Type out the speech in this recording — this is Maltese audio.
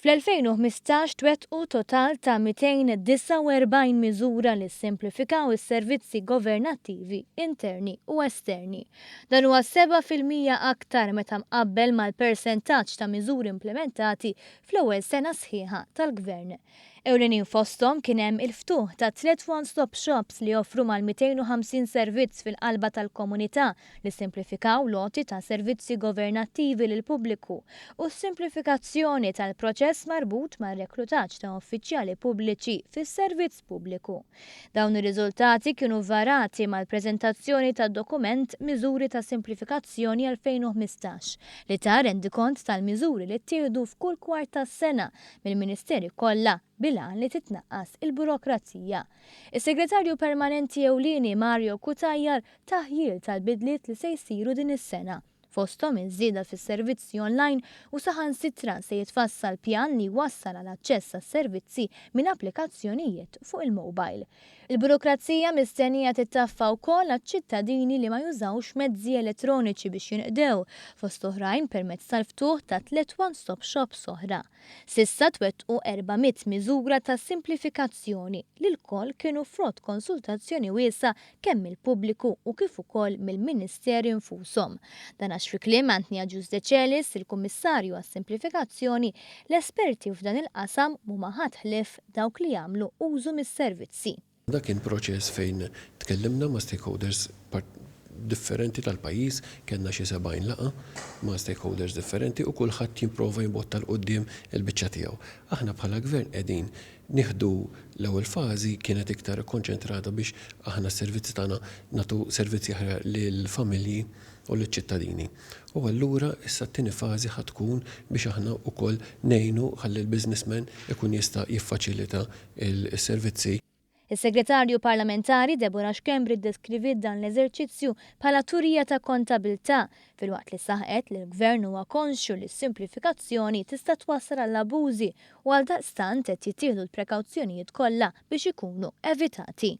Fl-2015 twettqu total ta' 249 miżura li ssimplifikaw is-servizzi governattivi interni u esterni. Dan huwa 7% aktar meta mqabbel mal-persentaġġ ta' miżuri implementati fl-ewwel sena sħiħa tal-Gvern. Ewlenin fosthom kien hemm il-ftuħ ta' 3 one-stop shops li joffru mal-250 servizz fil-qalba tal-komunità li simplifikaw loti ta' servizzi governattivi lil pubbliku u s-simplifikazzjoni tal-proċess marbut mar-reklutaġġ ta' uffiċjali pubbliċi fis-servizz pubbliku. Dawn ir-riżultati kienu varati mal-preżentazzjoni tad-dokument Miżuri ta' Simplifikazzjoni 2015 li ta' rendikont tal-miżuri li ttieħdu f'kull kwart tas-sena mill-Ministeri kollha bilan li titnaqqas il-burokrazija. Is-Segretarju Permanenti Ewlieni Mario Kutajjar taħjil tal-bidliet li se jsiru din is-sena. Fosthom iż-żieda fis-servizzi online u saħansitra se jitfassal pjan li wassal għal aċċess għas-servizzi minn applikazzjonijiet fuq il-mobile. Il-burokrazija mistennija tittaffa wkoll għaċ-ċittadini li ma jużawx mezzi elettroniċi biex jinqdew, fost oħrajn permezz tal-ftuħ ta' 3 one-stop shops oħra. Sissa twettqu 400 miżura ta' simplifikazzjoni li l-koll kienu frott konsultazzjoni wiesa kemm mill-pubbliku u kif ukoll mill-Ministeri infushom. Dan għax fi kliem Antnija Ġusdeċelis, il-Kummissarju għas-Simplifikazzjoni, l-esperti f'dan il-qasam huma ħadħlief dawk li jagħmlu użu mis-servizzi. Dak kien proċess fejn tkellimna ma' stakeholders differenti tal-pajjiż, kellna xi 70 laqa ma' stakeholders differenti u kulħadd jimprova jimbotta l-qudiem il-biċċa tiegħu. Aħna bħala gvern qegħdin nieħdu l-ewwel fażi kienet iktar konċentrata biex aħna s-servizzi tagħna nagħtu servizzi aħjar lill-familji u lill-ċittadini. U allura issa t-tieni fażi ħad tkun biex aħna wkoll ngħinu ħalli l-businessman ikun jista' jiffaċilita s-servizzi. Is-Segretarju Parlamentari Deborah Xkembri ddeskrivit dan l-eżerċizzju bħala turija ta' kontabilità filwaqt li saħqet li l-Gvern huwa konxju li s-simplifikazzjoni tista' twassal għall abużi u għaldaqstant qed jittieħdu l-prekawzjonijiet kollha biex ikunu evitati.